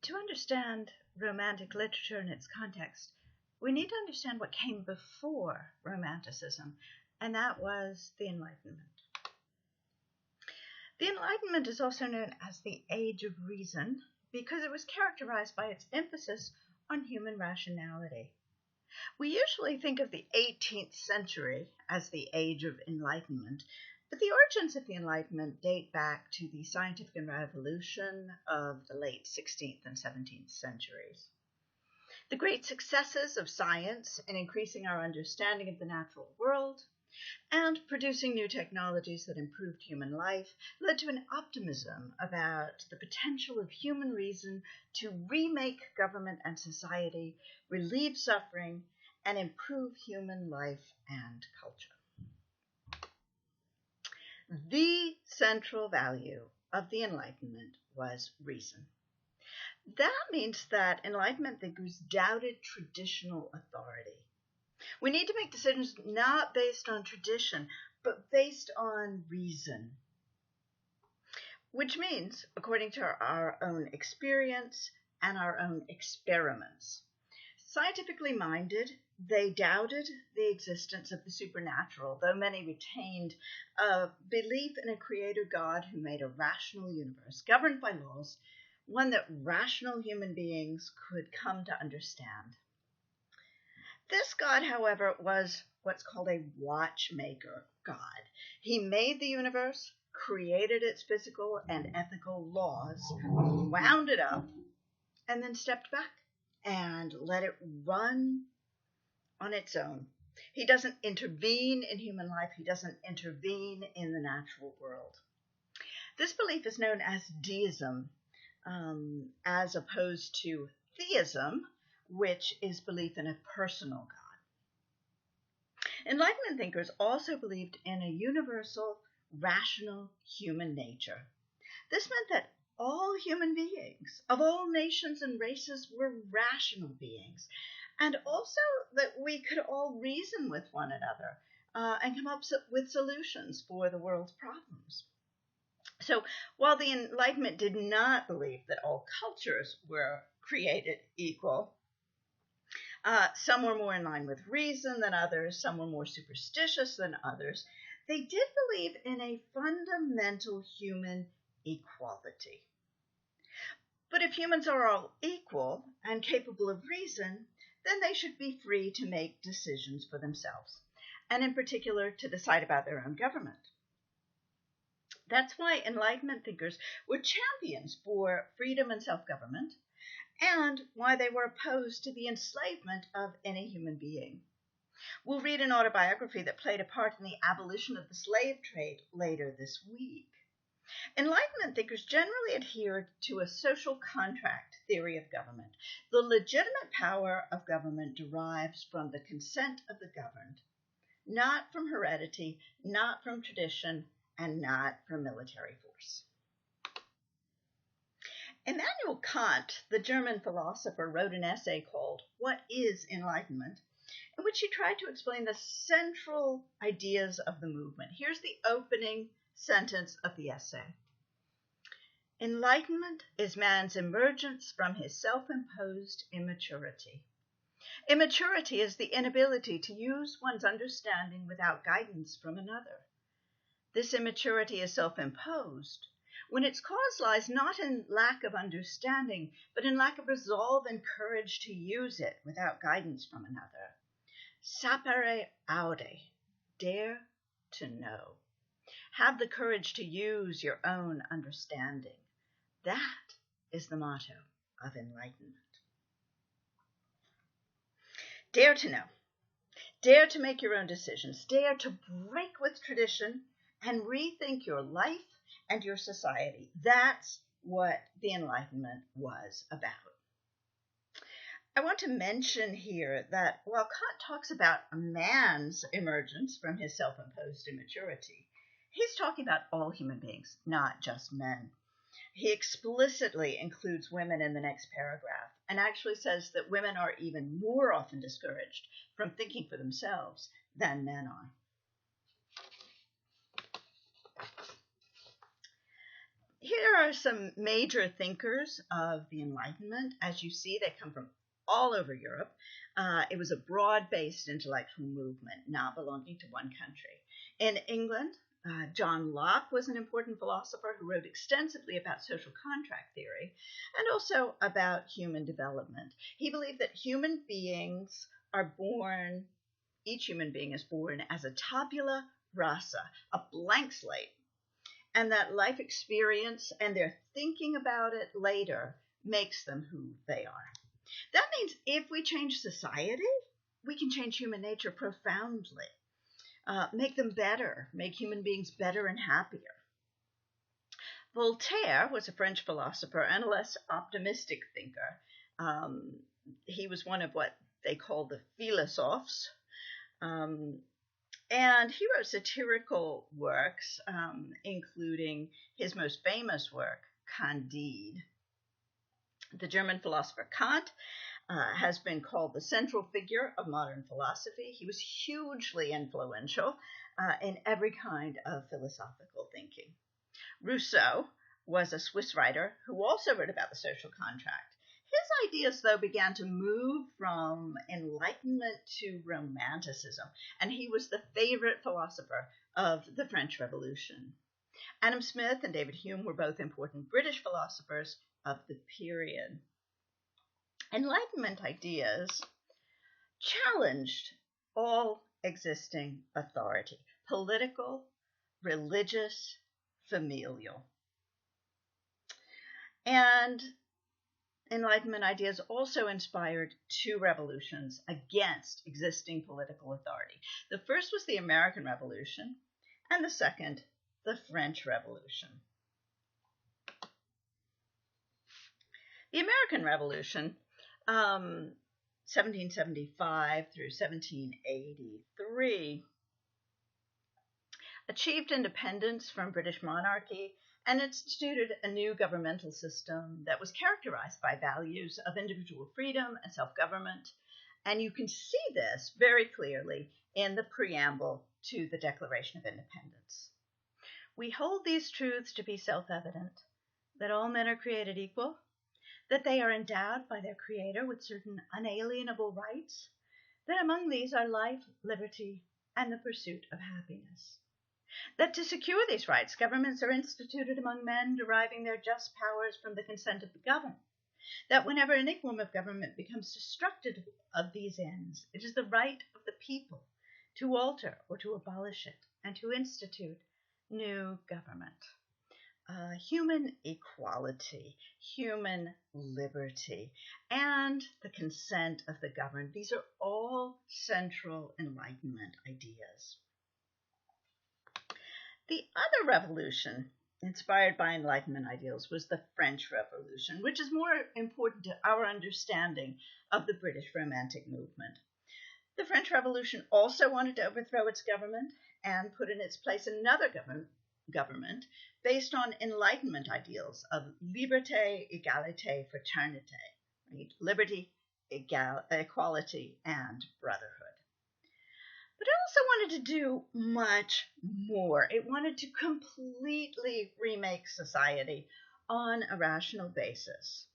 To understand Romantic literature in its context, we need to understand what came before Romanticism, and that was the Enlightenment. The Enlightenment is also known as the Age of Reason because it was characterized by its emphasis on human rationality. We usually think of the 18th century as the Age of Enlightenment, but the origins of the Enlightenment date back to the Scientific Revolution of the late 16th and 17th centuries. The great successes of science in increasing our understanding of the natural world and producing new technologies that improved human life led to an optimism about the potential of human reason to remake government and society, relieve suffering, and improve human life and culture. The central value of the Enlightenment was reason. That means that Enlightenment thinkers doubted traditional authority. We need to make decisions not based on tradition, but based on reason, which means according to our own experience and our own experiments. Scientifically minded, they doubted the existence of the supernatural, though many retained a belief in a creator God who made a rational universe governed by laws, one that rational human beings could come to understand. This God, however, was what's called a watchmaker God. He made the universe, created its physical and ethical laws, wound it up, and then stepped back and let it run on its own. He doesn't intervene in human life. He doesn't intervene in the natural world. This belief is known as deism, as opposed to theism, which is belief in a personal God. Enlightenment thinkers also believed in a universal, rational human nature. This meant that all human beings of all nations and races were rational beings, and also that we could all reason with one another and come up with solutions for the world's problems. So while the Enlightenment did not believe that all cultures were created equal, some were more in line with reason than others, some were more superstitious than others, they did believe in a fundamental human equality. But if humans are all equal and capable of reason, then they should be free to make decisions for themselves, and in particular to decide about their own government. That's why Enlightenment thinkers were champions for freedom and self-government, and why they were opposed to the enslavement of any human being. We'll read an autobiography that played a part in the abolition of the slave trade later this week. Enlightenment thinkers generally adhered to a social contract theory of government. The legitimate power of government derives from the consent of the governed, not from heredity, not from tradition, and not from military force. Immanuel Kant, the German philosopher, wrote an essay called "What is Enlightenment?" in which he tried to explain the central ideas of the movement. Here's the opening sentence of the essay. Enlightenment is man's emergence from his self-imposed immaturity. Immaturity is the inability to use one's understanding without guidance from another. This immaturity is self-imposed when its cause lies not in lack of understanding, but in lack of resolve and courage to use it without guidance from another. Sapere aude, dare to know. Have the courage to use your own understanding. That is the motto of Enlightenment. Dare to know. Dare to make your own decisions. Dare to break with tradition and rethink your life and your society. That's what the Enlightenment was about. I want to mention here that while Kant talks about a man's emergence from his self-imposed immaturity, he's talking about all human beings, not just men. He explicitly includes women in the next paragraph and actually says that women are even more often discouraged from thinking for themselves than men are. Here are some major thinkers of the Enlightenment. As you see, they come from all over Europe. It was a broad-based intellectual movement, not belonging to one country. In England, John Locke was an important philosopher who wrote extensively about social contract theory and also about human development. He believed that human beings are born, each human being is born as a tabula rasa, a blank slate, and that life experience and their thinking about it later makes them who they are. That means if we change society, we can change human nature profoundly, make them better, make human beings better and happier. Voltaire was a French philosopher and a less optimistic thinker. He was one of what they call the philosophes. And he wrote satirical works, including his most famous work, Candide. The German philosopher Kant has been called the central figure of modern philosophy. He was hugely influential in every kind of philosophical thinking. Rousseau was a Swiss writer who also wrote about the social contract. His ideas, though, began to move from Enlightenment to Romanticism, and he was the favorite philosopher of the French Revolution. Adam Smith and David Hume were both important British philosophers of the period. Enlightenment ideas challenged all existing authority, political, religious, familial. And Enlightenment ideas also inspired two revolutions against existing political authority. The first was the American Revolution, and the second, the French Revolution. The American Revolution, 1775 through 1783, achieved independence from British monarchy and instituted a new governmental system that was characterized by values of individual freedom and self-government. And you can see this very clearly in the preamble to the Declaration of Independence. We hold these truths to be self-evident, that all men are created equal, that they are endowed by their Creator with certain unalienable rights, that among these are life, liberty, and the pursuit of happiness. That to secure these rights, governments are instituted among men, deriving their just powers from the consent of the governed. That whenever any form of government becomes destructive of these ends, it is the right of the people to alter or to abolish it, and to institute new government. Human equality, human liberty, and the consent of the governed. These are all central Enlightenment ideas. The other revolution inspired by Enlightenment ideals was the French Revolution, which is more important to our understanding of the British Romantic movement. The French Revolution also wanted to overthrow its government and put in its place another government based on Enlightenment ideals of liberté, égalité, fraternité, right? Liberty, equality, and brotherhood. But it also wanted to do much more. It wanted to completely remake society on a rational basis.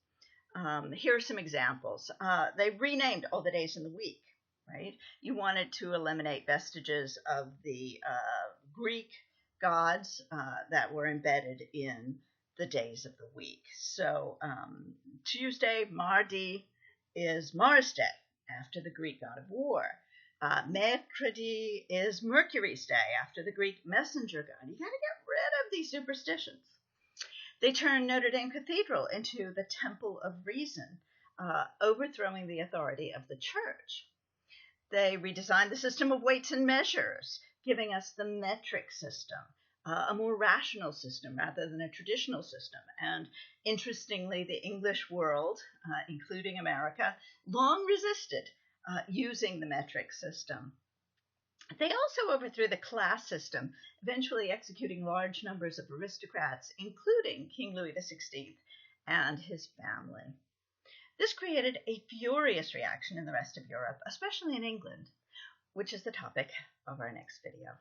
Here are some examples. They renamed all the days in the week, right? You wanted to eliminate vestiges of the Greek gods that were embedded in the days of the week. So Tuesday, Mardi, is Mars Day, after the Greek god of war. Mercredi is Mercury's day, after the Greek messenger god. You got to get rid of these superstitions. They turned Notre Dame Cathedral into the Temple of Reason, overthrowing the authority of the church. They redesigned the system of weights and measures, giving us the metric system, a more rational system rather than a traditional system. And interestingly, the English world, including America, long resisted using the metric system. They also overthrew the class system, eventually executing large numbers of aristocrats, including King Louis XVI and his family. This created a furious reaction in the rest of Europe, especially in England, which is the topic of our next video.